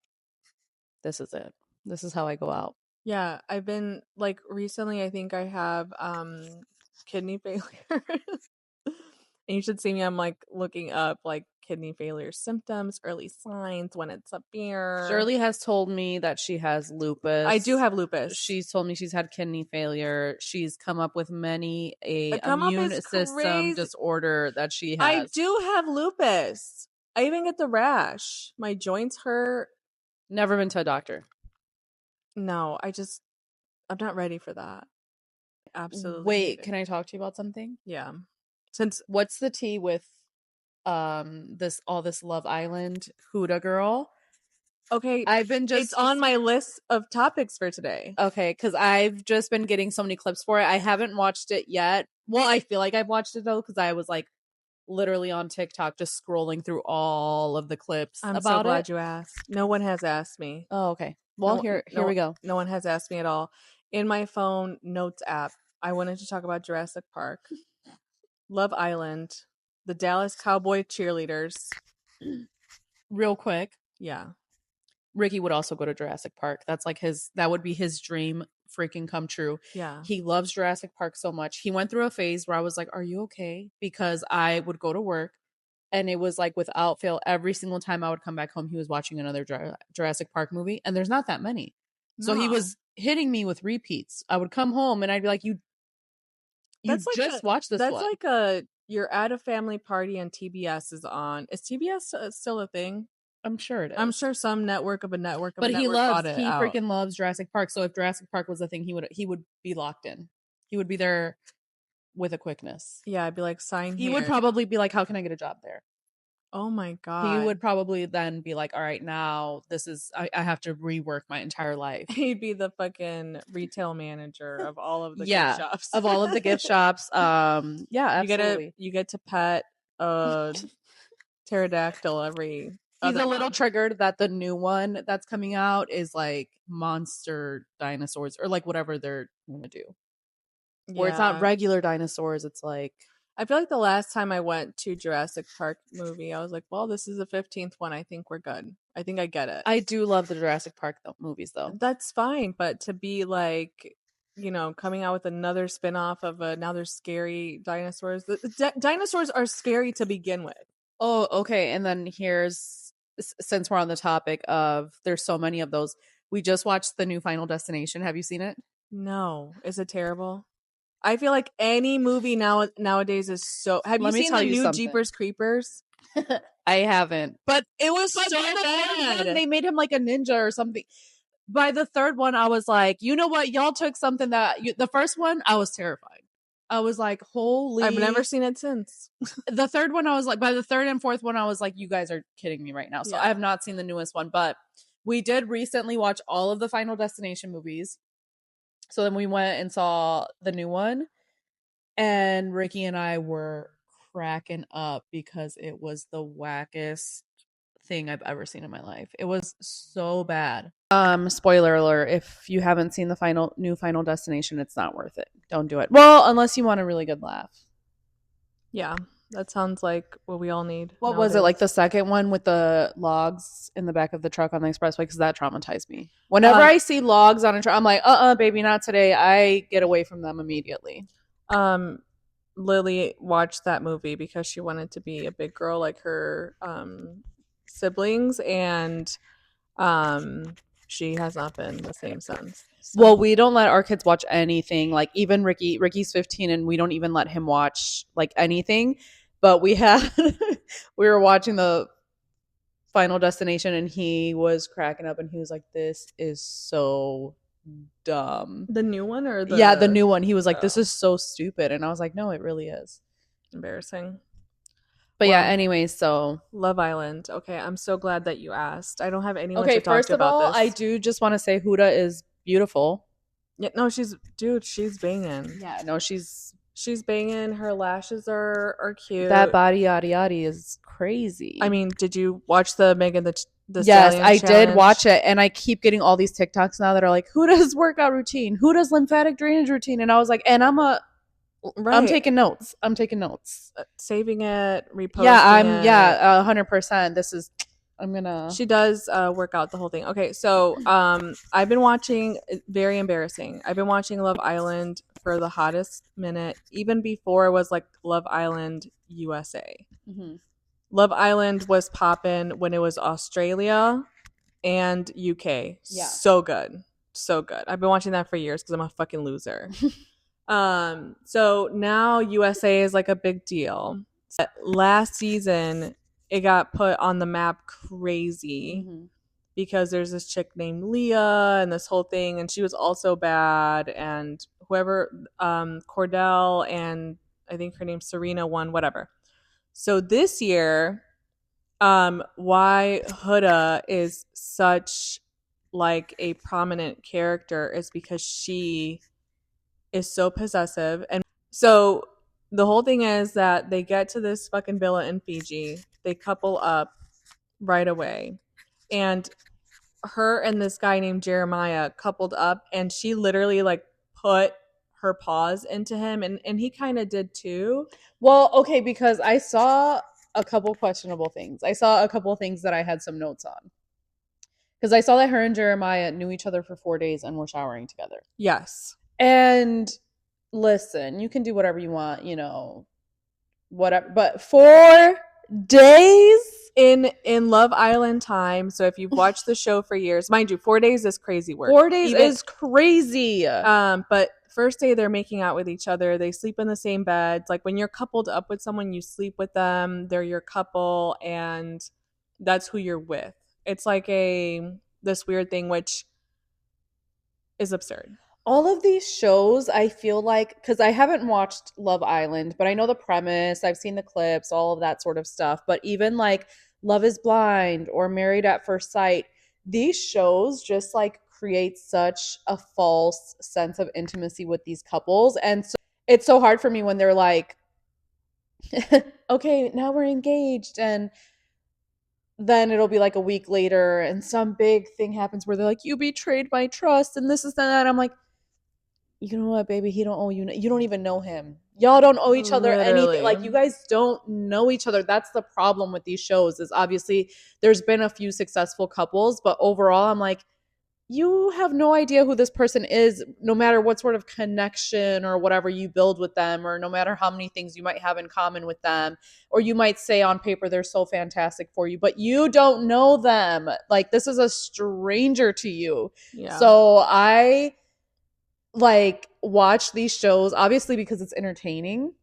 this is it. This is how I go out. Yeah, I've been like recently, I think I have kidney failure. And you should see me, I'm like looking up like kidney failure symptoms, early signs, when it's appear. Shirley has told me that she has lupus. I do have lupus. She's told me she's had kidney failure. She's come up with many immune system disorder that she has. I do have lupus. I even get the rash. My joints hurt. Never been to a doctor. No, I'm not ready for that. Absolutely hate Wait, it. can I talk to you about something? Yeah. Since What's the tea with this Love Island Huda girl? okay, I've been it's just on my list of topics for today. okay, because I've just been getting so many clips for it. I haven't watched it yet. Well, I feel like I've watched it though, because I was like literally on TikTok just scrolling through all of the clips I'm so about it. glad you asked. No one has asked me. Oh, okay. Well, here we go. No one has asked me at all. In my phone notes app, I wanted to talk about Jurassic Park, Love Island, the Dallas Cowboy cheerleaders. Real quick, Yeah. Ricky would also go to Jurassic Park. That would be his dream freaking come true. Yeah. He loves Jurassic Park so much. He went through a phase where I was like, "Are you okay?" Because I would go to work and it was like without fail every single time I would come back home he was watching another Jurassic Park movie, and there's not that many. So he No. was hitting me with repeats. I would come home and I'd be like, "You That's like just watched this that's one." like a you're at a family party and TBS is on. Is TBS still a thing? I'm sure it is. I'm sure some network of a network of But a network bought it he out. freaking loves Jurassic Park. So if Jurassic Park was a thing, he would be locked in. He would be there with a quickness. Yeah, I'd be like, sign He here. would probably be like, "How can I get a job there?" Oh my god. He would probably then be like, "All right, now I have to rework my entire life." He'd be the fucking retail manager of all of the Yeah, gift shops. of all of the gift shops. Yeah, absolutely. You get to pet a pterodactyl every He's other a little month. triggered that the new one that's coming out is like monster dinosaurs or like whatever they're gonna do. Where it's not Yeah. regular dinosaurs, it's like I feel like the last time I went to Jurassic Park movie, I was like, well, this is the 15th one. I think we're good. I think I get it. I do love the Jurassic Park movies though. That's fine, but to be like, coming out with another spin-off of now there's scary dinosaurs. Dinosaurs are scary to begin with. Oh, okay. And then since we're on the topic of there's so many of those, we just watched the new Final Destination. Have you seen it? No, is it terrible? I feel like any movie nowadays is so. Have Let you me seen tell the you new something. Jeepers Creepers? I haven't. But it was But so by the third one, bad. they made him like a ninja or something. By the third one, I was like, you know what? Y'all took something the first one, I was terrified. I was like, holy. I've never seen it since. The third one, I was like, by the third and fourth one, I was like, you guys are kidding me right now. So Yeah. I have not seen the newest one, but we did recently watch all of the Final Destination movies. So then we went and saw the new one, and Ricky and I were cracking up because it was the wackest thing I've ever seen in my life. It was so bad. Spoiler alert, if you haven't seen the new Final Destination, it's not worth it. Don't do it. Well, unless you want a really good laugh. Yeah, that sounds like what we all need. What was it, nowadays. like the second one with the logs in the back of the truck on the expressway? Because that traumatized me. Whenever I see logs on a truck, I'm like, baby, not today. I get away from them immediately. Lily watched that movie because she wanted to be a big girl like her siblings, and she has not been the same since. So. Well, we don't let our kids watch anything. Like even Ricky's 15 and we don't even let him watch like anything. But we were watching the Final Destination and he was cracking up and he was like, "This is so dumb." The new one or the new one. He was like, "This is so stupid," and I was like, "No, it really is." Embarrassing. But yeah, anyway, so Love Island. Okay, I'm so glad that you asked. I don't have anyone okay. to talk First to of about all, this. I do just want to say Huda is beautiful. Yeah, no, she's banging. Yeah, no, she's banging. Her lashes are cute. That body yada yada is crazy. I mean, did you watch the Megan the yes, Stallion I challenge? did watch it, and I keep getting all these TikToks now that are like, "Who does workout routine? Who does lymphatic drainage routine?" And I was like, and I'm taking notes. I'm taking notes. Saving it, reposting. Yeah, 100%. This is. I'm gonna. She does work out the whole thing. Okay, so I've been watching. Very embarrassing. I've been watching Love Island for the hottest minute, even before it was like Love Island USA. Mm-hmm. Love Island was popping when it was Australia and UK. Yeah, so good, so good. I've been watching that for years because I'm a fucking loser. So now USA is like a big deal. Last season, it got put on the map crazy. Mm-hmm. because there's this chick named Leah and this whole thing, and she was also bad, and whoever Cordell and I think her name's Serena won, whatever. So this year, why Huda is such like a prominent character is because she is so possessive. And so the whole thing is that they get to this fucking villa in Fiji, they couple up right away, and her and this guy named Jeremiah coupled up, and she literally like put her paws into him, and he kind of did too. Well, okay, because I saw a couple questionable things. I saw a couple things that I had some notes on. Because I saw that her and Jeremiah knew each other for 4 days and were showering together. Yes. And listen, you can do whatever you want, you know, whatever. But 4 days in Love Island time. So if you've watched the show for years, mind you, 4 days is crazy work. 4 days is crazy. But first day they're making out with each other. They sleep in the same beds. Like when you're coupled up with someone, you sleep with them. They're your couple, and that's who you're with. It's like this weird thing, which is absurd. All of these shows, I feel like, because I haven't watched Love Island, but I know the premise, I've seen the clips, all of that sort of stuff. But even like Love is Blind or Married at First Sight, these shows just like create such a false sense of intimacy with these couples. And so it's so hard for me when they're like, okay, now we're engaged. And then it'll be like a week later and some big thing happens where they're like, you betrayed my trust and this is that. I'm like, you know what, baby, he don't owe you. You don't even know him. Y'all don't owe each other anything. Like, you guys don't know each other. That's the problem with these shows, is obviously there's been a few successful couples, but overall I'm like, you have no idea who this person is, no matter what sort of connection or whatever you build with them, or no matter how many things you might have in common with them, or you might say on paper they're so fantastic for you, but you don't know them. Like, this is a stranger to you. Yeah. So I like watch these shows obviously because it's entertaining,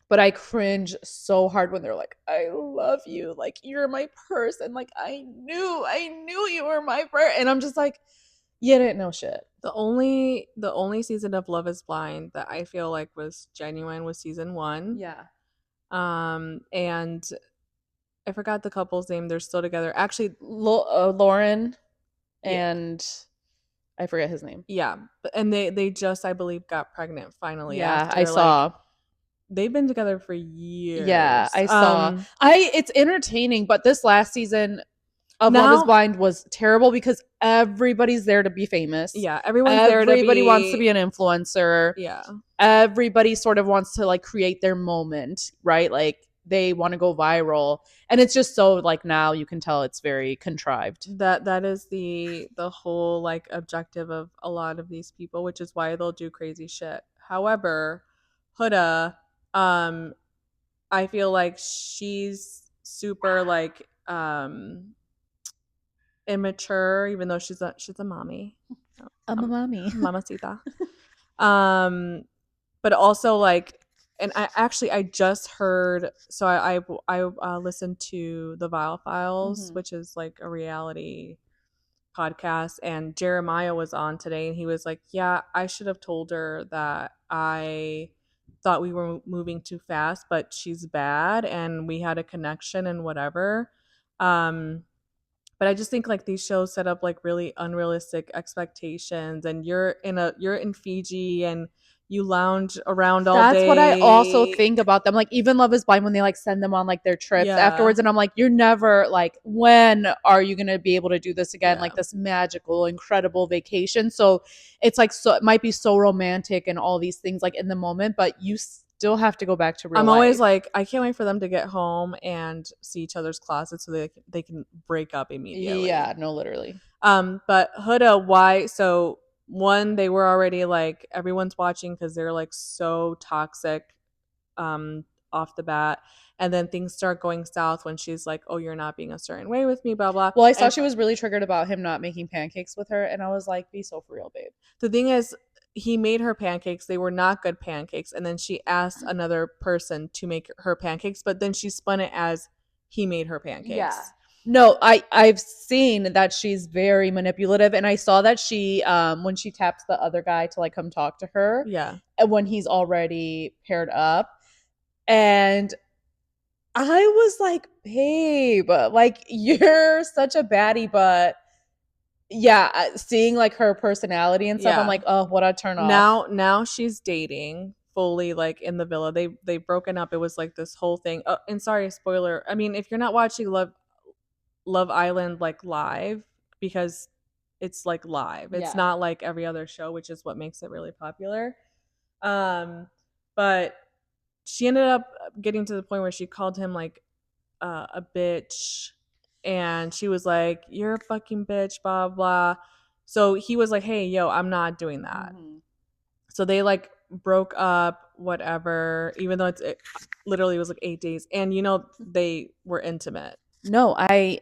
but I cringe so hard when they're like, I love you, like you're my person, like I knew you were my person, and I'm just like, you didn't know shit. The only season of Love is Blind that I feel like was genuine was season 1. Yeah. And I forgot the couple's name. They're still together. Actually, Lauren Yeah. and I forget his name. Yeah, and they just, I believe, got pregnant finally. Yeah, after, I saw. They've been together for years. Yeah, I saw. It's entertaining, but this last season of Now- Love is Blind was terrible because everybody's there to be famous. Yeah, everybody wants to be an influencer. Yeah. Everybody sort of wants to like create their moment, right? Like they want to go viral, and it's just so like now you can tell it's very contrived. That is the whole like objective of a lot of these people, which is why they'll do crazy shit. However, Huda, I feel like she's super like immature, even though she's a mommy. I'm a mommy. Mamacita. But also like, and I just heard, so I listened to the Vile Files, which is like a reality podcast, and Jeremiah was on today, and he was like, yeah, I should have told her that I thought we were moving too fast, but she's bad and we had a connection and whatever. But I just think like these shows set up like really unrealistic expectations, and you're in Fiji and you lounge around all day. That's what I also think about them. Like even Love is Blind, when they like send them on like their trips afterwards, and I'm like, you're never like, when are you gonna be able to do this again? Yeah. Like this magical, incredible vacation. So it's like, so it might be so romantic and all these things like in the moment, but you still have to go back to real I'm life. always like, I can't wait for them to get home and see each other's closets so they can break up immediately. Yeah, no, literally. But Huda, why? So one, they were already like, everyone's watching because they're like so toxic off the bat, and then things start going south when she's like, oh, you're not being a certain way with me, blah blah. Well, I saw she was really triggered about him not making pancakes with her, and I was like, be so for real, babe. The thing is, he made her pancakes, they were not good pancakes, and then she asked another person to make her pancakes, but then she spun it as he made her pancakes. Yeah. No, I've seen that she's very manipulative, and I saw that she when she taps the other guy to like come talk to her, Yeah. and when he's already paired up, and I was like, babe, like you're such a baddie, but yeah, seeing like her personality and stuff, I'm Yeah. like, oh, what a turn off. Now she's dating fully like in the villa. They broken up. It was like this whole thing. Oh, and sorry, spoiler. I mean, if you're not watching Love Island like live, because it's like live. It's Yeah. not like every other show, which is what makes it really popular. But she ended up getting to the point where she called him like a bitch, and she was like, "You're a fucking bitch," blah blah. So he was like, "Hey, yo, I'm not doing that." Mhm. So they like broke up, whatever. Even though it literally was like 8 days, and they were intimate. No, I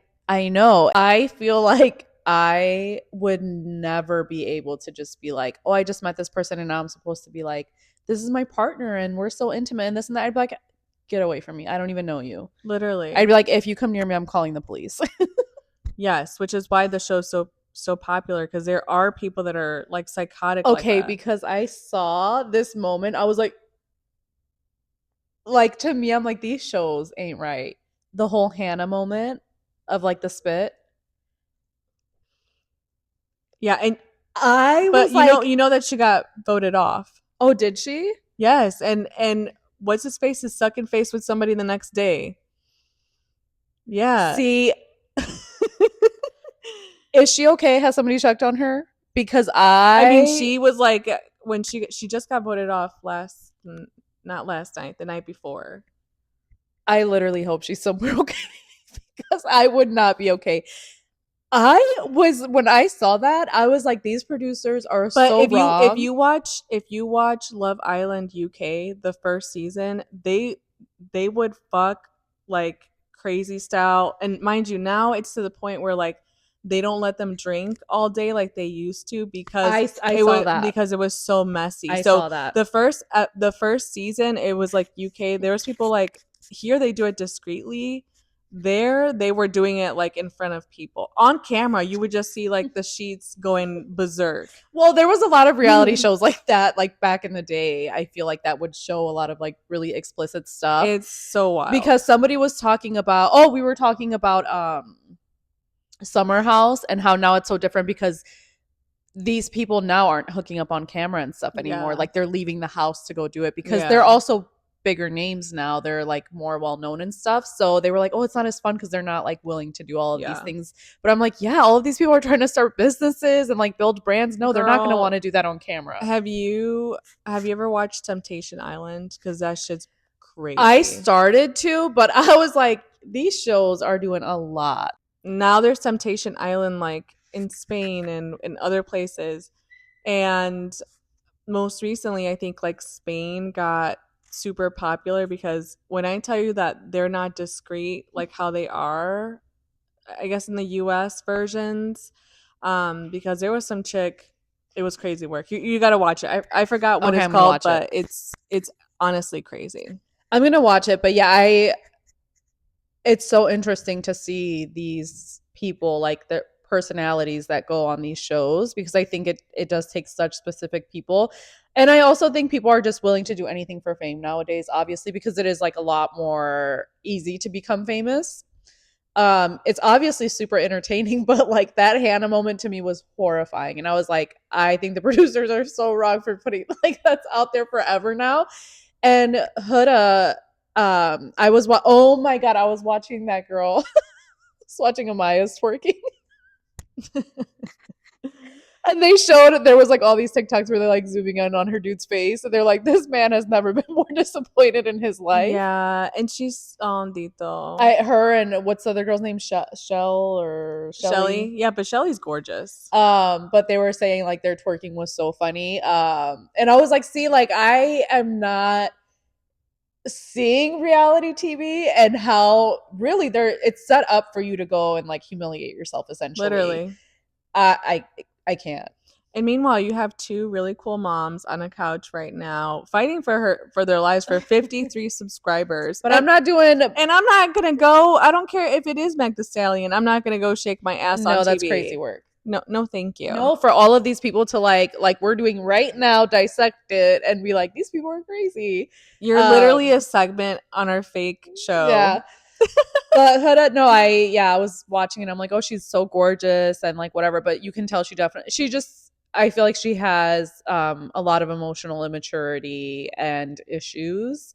know. I feel like I would never be able to just be like, oh, I just met this person and now I'm supposed to be like, this is my partner and we're so intimate and this and that. I'd be like, get away from me. I don't even know you. Literally. I'd be like, if you come near me, I'm calling the police. Yes, which is why the show's so popular, because there are people that are like psychotic like Okay, that. because I saw this moment, I was like to me, I'm like, these shows ain't right. The whole Hannah moment of like the spit. Yeah, and I but was like, you know that she got voted off. oh, did she? Yes, and what's his face is sucking face with somebody the next day. Yeah. See, is she okay? Has somebody checked on her? Because I mean, she was like, when she just got voted off not last night, the night before. I literally hope she's somewhere okay because I would not be okay. I was when I saw that, I was like, these producers are But so if wrong. you watch Love Island UK, the first season, they would fuck like crazy style. And mind you, now it's to the point where like they don't let them drink all day like they used to, because I saw it was so messy. I So saw that. the first season, it was like UK. There was people like, here they do it discreetly. There they were doing it like in front of people on camera. You would just see like the sheets going berserk. Well, there was a lot of reality shows like that, like back in the day. I feel like that would show a lot of like really explicit stuff. It's so wild. Because somebody was talking about, oh, we were talking about Summer House and how now it's so different because these people now aren't hooking up on camera and stuff anymore. Yeah. Like they're leaving the house to go do it because Yeah. they're also bigger names now. They're like more well known and stuff. So they were like, oh, it's not as fun because they're not like willing to do all of these things. But I'm like, yeah, all of these people are trying to start businesses and like build brands. No, they're not going to Girl, want to do that on camera. Have you ever watched Temptation Island? Because that shit's crazy. I started to, but I was like, these shows are doing a lot. Now there's Temptation Island like in Spain and in other places. And most recently, I think like Spain got super popular, because when I tell you that they're not discreet like how they are, I guess in the US versions, because there was some chick, it was crazy work. You got to watch it. I forgot what Okay, it's I'm gonna called, watch but it. it's honestly crazy. I'm going to watch it, but yeah, it's so interesting to see these people like their personalities that go on these shows because I think it does take such specific people. And I also think people are just willing to do anything for fame nowadays, obviously, because it is like a lot more easy to become famous. It's obviously super entertaining, but like that Hannah moment to me was horrifying. And I was like, I think the producers are so wrong for putting like that's out there forever now. And Huda, oh my god, I was watching that girl. I was watching Amaya's twerking. And they showed there was like all these TikToks where they're like zooming in on her dude's face, and they're like, "This man has never been more disappointed in his life." Yeah, and she's on Dito. Her and what's the other girl's name? Shell or Shelly. Yeah, but Shelly's gorgeous. But they were saying like their twerking was so funny. And I was like, see, like I am not seeing reality TV and how really it's set up for you to go and like humiliate yourself essentially. Literally. I can't. And meanwhile, you have two really cool moms on a couch right now fighting for their lives for 53 subscribers. But I'm not doing. And I'm not gonna go. I don't care if it is Meg Thee Stallion. I'm not gonna go shake my ass on No, TV. that's crazy work. No, no, thank you. No, for all of these people to like we're doing right now, dissect it and be like, these people are crazy. You're literally a segment on our fake show. Yeah. But Huda, no, I was watching it. I'm like, oh, she's so gorgeous and like whatever. But you can tell I feel like she has a lot of emotional immaturity and issues.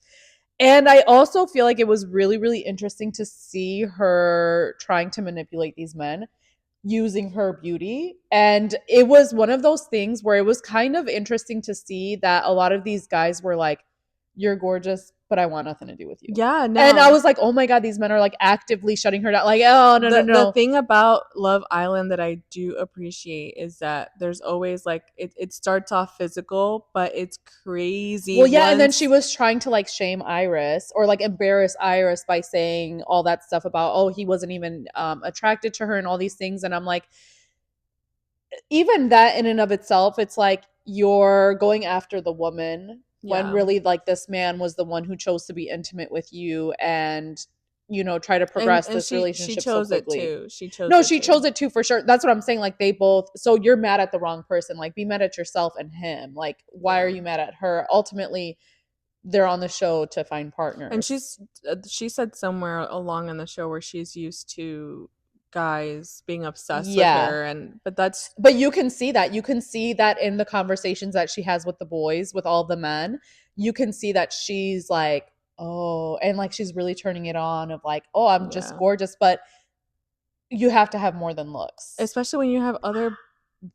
And I also feel like it was really, really interesting to see her trying to manipulate these men using her beauty. And it was one of those things where it was kind of interesting to see that a lot of these guys were like, you're gorgeous, but I want nothing to do with you. Yeah, no. And I was like, oh my God, these men are like actively shutting her down. Like, oh, no. The thing about Love Island that I do appreciate is that there's always like, it starts off physical, but it's crazy. Well, yeah, and then she was trying to like shame Iris or like embarrass Iris by saying all that stuff about, oh, he wasn't even attracted to her and all these things. And I'm like, even that in and of itself, it's like you're going after the woman when really like this man was the one who chose to be intimate with you and try to progress this relationship. She chose so quickly. it too. She chose it too for sure. That's what I'm saying. Like they both. So you're mad at the wrong person. Like be mad at yourself and him. Like why are you mad at her? Ultimately, they're on the show to find partners. And she said somewhere along in the show where she's used to guys being obsessed with her, but you can see that in the conversations that she has with the boys, with all the men. You can see that she's like, oh, and like she's really turning it on of like, oh, I'm just gorgeous. But you have to have more than looks, especially when you have other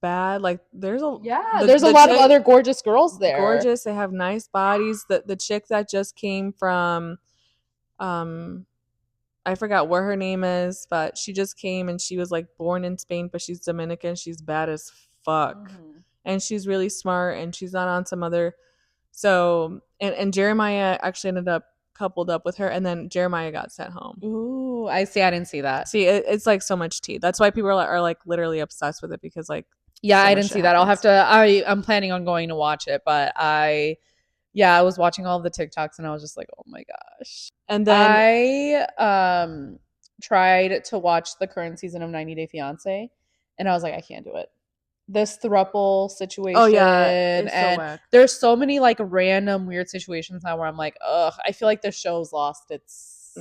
bad, like there's a lot of other gorgeous girls there. Gorgeous, they have nice bodies. The chick that just came from I forgot what her name is, but she just came and she was like born in Spain, but she's Dominican. She's bad as fuck. Mm-hmm. And she's really smart and she's not on some other. So, and Jeremiah actually ended up coupled up with her, and then Jeremiah got sent home. Ooh, I see. I didn't see that. See, it's like so much tea. That's why people are like literally obsessed with it because like. Yeah, so I didn't see that. I'll have to. I'm planning on going to watch it, but I was watching all of the TikToks and I was just like, oh my gosh. And then I tried to watch the current season of 90 Day Fiancé and I was like, I can't do it. This throuple situation. Oh yeah, it's and so whack. There's so many like random weird situations now where I'm like, ugh, I feel like the show's lost its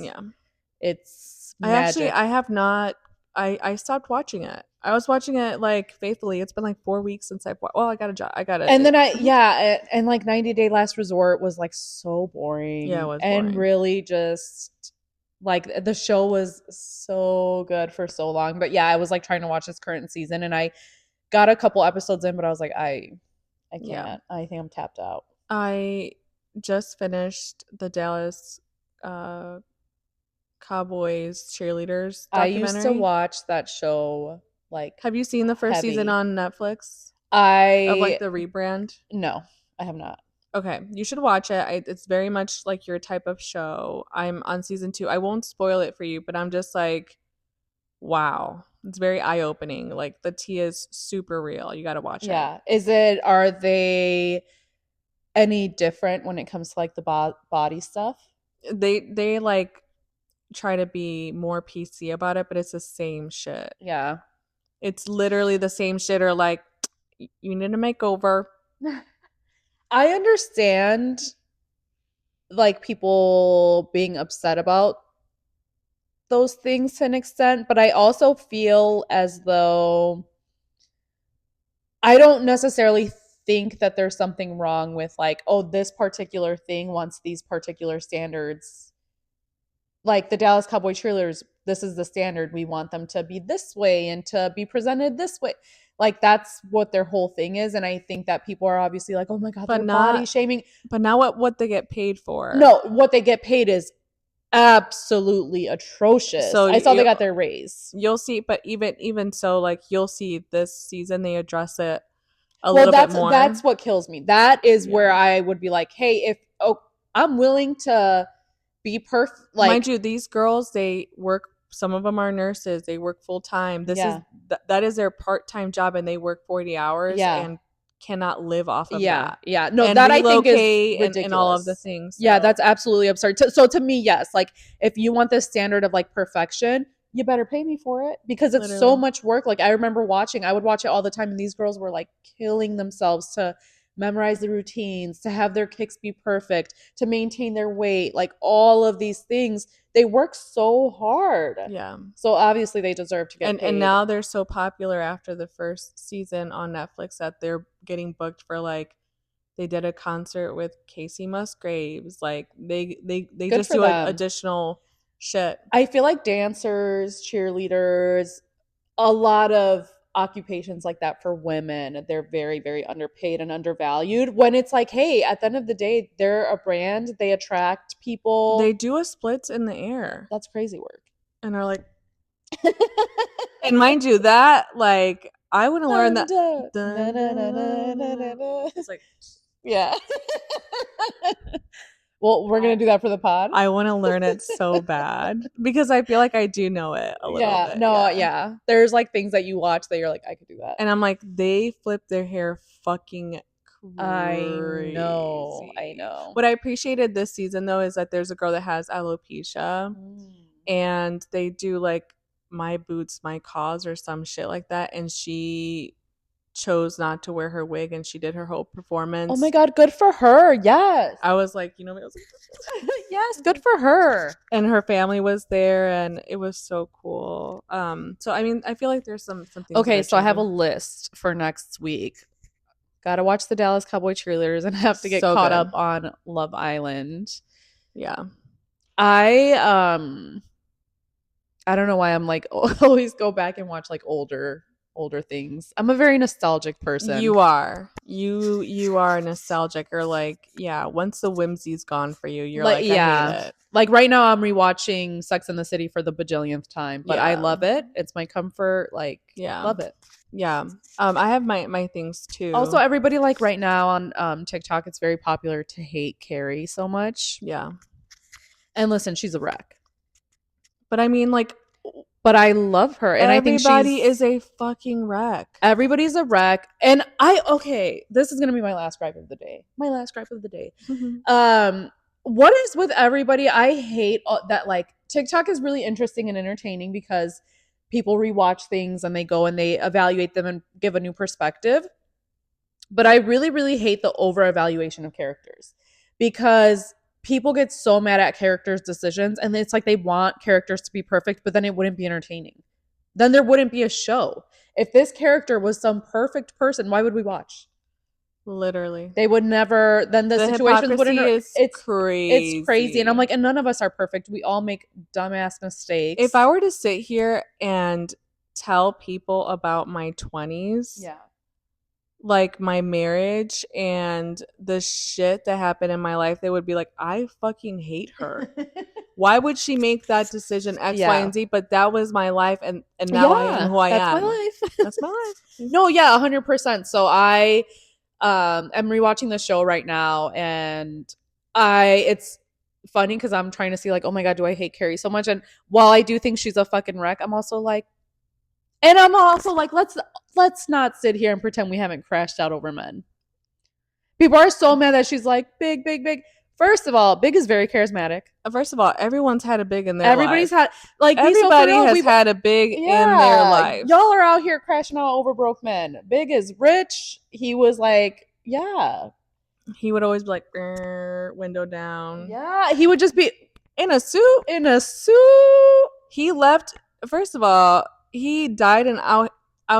magic. I have not. I stopped watching it. I was watching it like faithfully. It's been like 4 weeks since I've watched. Well, I got a job. I got it. And then and like 90 Day Last Resort was like so boring. Yeah, it was boring. And really just like the show was so good for so long. But yeah, I was like trying to watch this current season and I got a couple episodes in, but I was like, I can't. Yeah. I think I'm tapped out. I just finished the Dallas Cowboys cheerleaders documentary. I used to watch that show. Like, have you seen the first season on Netflix? Of like the rebrand? No, I have not. Okay, you should watch it. It's very much like your type of show. I'm on season 2. I won't spoil it for you, but I'm just like, wow. It's very eye-opening. Like the tea is super real. You got to watch it. Yeah. Are they any different when it comes to like the body stuff? They like try to be more PC about it, but it's the same shit. Yeah. It's literally the same shit, or like, you need a makeover. I understand like people being upset about those things to an extent, but I also feel as though I don't necessarily think that there's something wrong with like, oh, this particular thing wants these particular standards. Like the Dallas Cowboy cheerleaders, this is the standard. We want them to be this way and to be presented this way. Like that's what their whole thing is. And I think that people are obviously like, oh my God, they're body shaming. But not what they get paid for. No, what they get paid is absolutely atrocious. So I saw they got their raise. You'll see, but even so, like you'll see this season they address it a little bit more. That's what kills me. That is where I would be like, hey, I'm willing to be perfect. Like, mind you, these girls, they work some of them are nurses. They work full time. This Yeah. is that is their part-time job, and they work 40 hours Yeah. and cannot live off of Yeah. that. Yeah. No, And that I think is relocate ridiculous. and all of the things. Yeah, so- that's absolutely absurd. So to me, yes, like if you want this standard of like perfection, you better pay me for it because it's so Literally. much work. Like I remember I would watch it all the time, and these girls were like killing themselves to memorize the routines, to have their kicks be perfect, to maintain their weight, like all of these things. They work so hard. Yeah. So obviously they deserve to get paid. And now they're so popular after the first season on Netflix that they're getting booked for like they did a concert with Casey Musgraves. Like they Good just for do like them. additional shit. I feel like dancers, cheerleaders, a lot of occupations like that for women, they're very, very underpaid and undervalued. When it's like, hey, at the end of the day, they're a brand, they attract people. They do a splits in the air That's crazy work. and are like, and mind you, that like I want to learn that. It's like, yeah. Well, we're gonna do that for the pod. I want to learn it so bad because I feel like I do know it a little bit. Yeah. There's like things that you watch that you're like, I could do that. And I'm like, they flip their hair fucking crazy. I know. What I appreciated this season though is that there's a girl that has alopecia and they do like my boots, my cause or some shit like that. And she chose not to wear her wig and she did her whole performance. Oh my God, good for her. Yes. I was like, you know, I was like, yes, good for her. And her family was there and it was so cool. So I mean, I feel like there's some things. Okay, so I have a list for next week. Gotta watch the Dallas Cowboy cheerleaders and have to get So caught good. up on Love Island. Yeah. I don't know why I'm like always go back and watch like older things. I'm a very nostalgic person. You are. You are nostalgic or like, yeah, once the whimsy's gone for you, you're like, I hate it. Like right now I'm rewatching Sex and the City for the bajillionth time, but I Yeah. love it. It's my comfort. Like, Yeah. love it. Yeah. I have my things too. Also, everybody like right now on TikTok, it's very popular to hate Carrie so much. Yeah. And listen, she's a wreck. But I mean, like, but I love her, and I think everybody is a fucking wreck. Everybody's a wreck, and this is gonna be my last gripe of the day. Mm-hmm. What is with everybody? I hate that. Like TikTok is really interesting and entertaining because people rewatch things and they go and they evaluate them and give a new perspective. But I really, really hate the over evaluation of characters because people get so mad at characters' decisions and it's like they want characters to be perfect, but then it wouldn't be entertaining. Then there wouldn't be a show. If this character was some perfect person, why would we watch? Literally. They would never, then the situations wouldn't. It's crazy. It's crazy. And I'm like, and none of us are perfect. We all make dumbass mistakes. If I were to sit here and tell people about my 20s, yeah, like my marriage and the shit that happened in my life, they would be like, I fucking hate her. Why would she make that decision X, Y, and Z? But that was my life, and now I am who I am. That's my life. That's my life. No, yeah, 100%. So I am rewatching the show right now, and it's funny because I'm trying to see like, oh my God, do I hate Carrie so much? And while I do think she's a fucking wreck, I'm also like, let's not sit here and pretend we haven't crashed out over men. People are so mad that she's like big. First of all, Big is very charismatic. First of all, everyone's had a Big in their Everybody's life. had like everybody has had a Big in their life. Y'all are out here crashing out over broke men. Big is rich. He was like, yeah. He would always be like, window down. Yeah, he would just be in a suit. He left. First of all, he died and out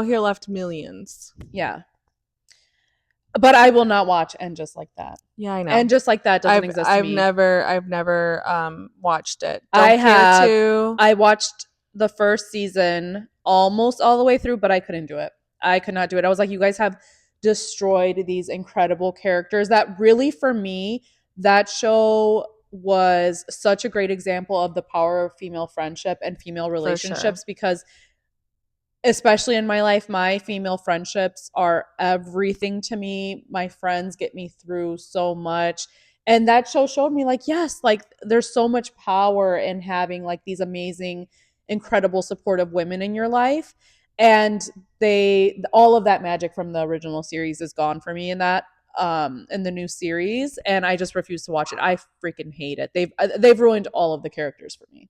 here left millions. Yeah. But I will not watch And Just Like That. Yeah, I know. And Just Like That doesn't exist to me. I've never watched it. I watched the first season almost all the way through, but I couldn't do it. I could not do it. I was like, you guys have destroyed these incredible characters that really, for me, that show was such a great example of the power of female friendship and female relationships because especially in my life, my female friendships are everything to me. My friends get me through so much. And that show showed me like, yes, like there's so much power in having like these amazing incredible supportive women in your life. And all of that magic from the original series is gone for me in the new series, and I just refuse to watch it. I freaking hate it. They've ruined all of the characters for me.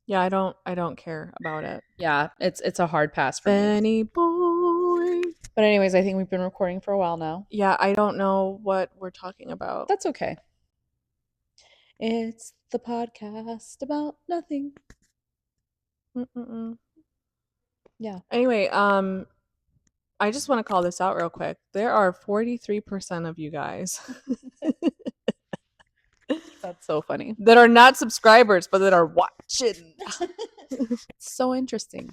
Yeah, I don't care about it. Yeah, it's a hard pass for me. Benny boy. But anyways, I think we've been recording for a while now. Yeah, I don't know what we're talking about. That's okay. It's the podcast about nothing. Mm-mm-mm. Yeah. Anyway, I just want to call this out real quick. There are 43% of you guys That's so funny. that are not subscribers, but that are watching. It's so interesting.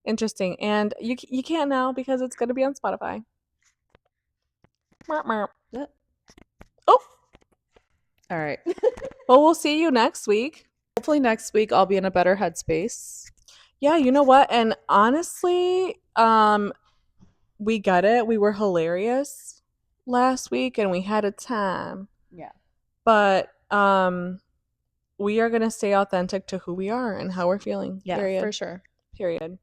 Interesting. And you can't now because it's going to be on Spotify. Merp, merp. Yep. Oh, All right. well, we'll see you next week. Hopefully next week I'll be in a better headspace. Yeah, you know what? And honestly, we got it. We were hilarious last week and we had a time. Yeah. But we are going to stay authentic to who we are and how we're feeling. Yeah, Period. for sure. Period.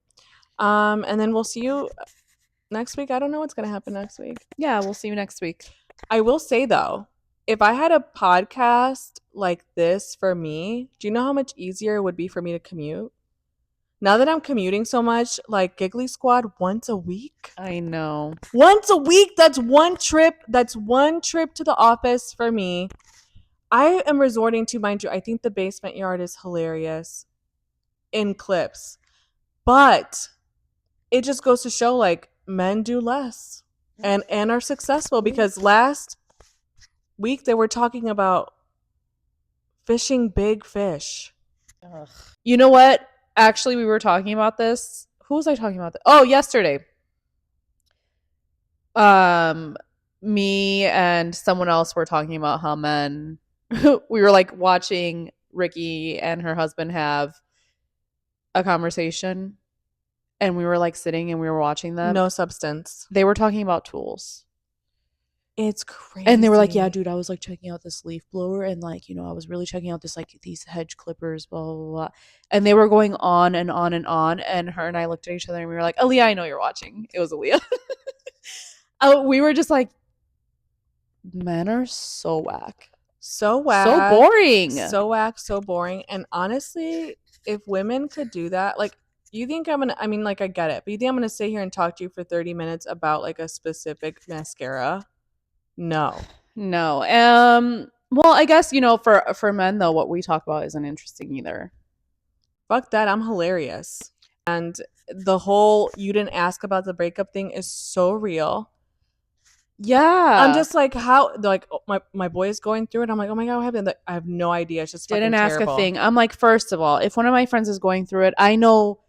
And then we'll see you next week. I don't know what's going to happen next week. Yeah, we'll see you next week. I will say though, if I had a podcast like this for me, do you know how much easier it would be for me to commute? Now that I'm commuting so much, like Giggly Squad once a week. I know. Once a week, that's one trip. That's one trip to the office for me. I am resorting to, mind you, I think the basement yard is hilarious in clips. But it just goes to show like men do less and are successful, because last week they were talking about fishing big fish. Ugh. You know what? Actually, we were talking about this. Who was I talking about? Oh, yesterday. Me and someone else were talking about how men. We were like watching Ricky and her husband have a conversation, and we were like sitting and we were watching them. No substance. They were talking about tools. It's crazy. And they were like, yeah, dude, I was like checking out this leaf blower, and like, you know, I was really checking out this, like, these hedge clippers, blah, blah, blah. And they were going on and on and on. And her and I looked at each other and we were like, Aaliyah, I know you're watching. It was Aaliyah. We were just like, men are so whack. So whack. So boring. So whack, so boring. And honestly, if women could do that, like, you think I'm gonna, I mean, like, I get it, but you think I'm gonna sit here and talk to you for 30 minutes about like a specific mascara? No. Well, I guess, you know, for men though, what we talk about isn't interesting either. Fuck that. I'm hilarious. And the whole you didn't ask about the breakup thing is so real. Yeah. I'm just like, how, like, my boy is going through it. I'm like, oh my God, what happened? Like, I have no idea. It's just fucking didn't ask terrible. a thing. I'm like, first of all, if one of my friends is going through it, I know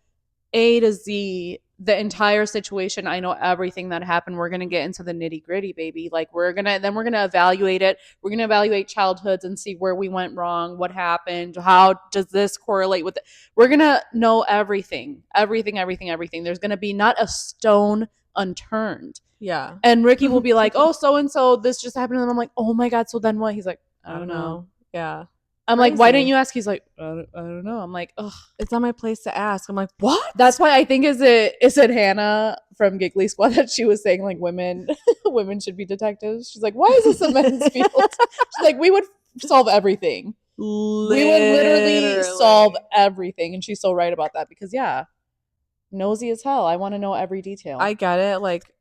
A to Z, the entire situation. I know everything that happened. We're gonna get into the nitty gritty, baby. Like we're gonna evaluate it. We're gonna evaluate childhoods and see where we went wrong, what happened, how does this correlate with it. We're gonna know everything. There's gonna be not a stone unturned. Yeah. And Ricky will be like, oh, so and so, this just happened, and I'm like, oh my God, so then what? He's like, I don't know. Yeah. I'm like, why didn't you ask? He's like, I don't know. I'm like, ugh. It's not my place to ask. I'm like, what? That's why I think is it Hannah from Giggly Squad that she was saying like women should be detectives. She's like, why is this a men's field? She's like, we would solve everything. We would literally solve everything. And she's so right about that, because yeah, nosy as hell. I want to know every detail. I get it, like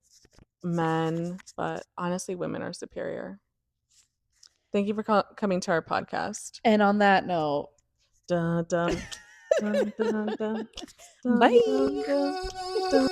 men, but honestly, women are superior. Thank you for coming to our podcast. And on that note, dun, dun, dun, dun, dun, dun, bye. dun, dun, dun.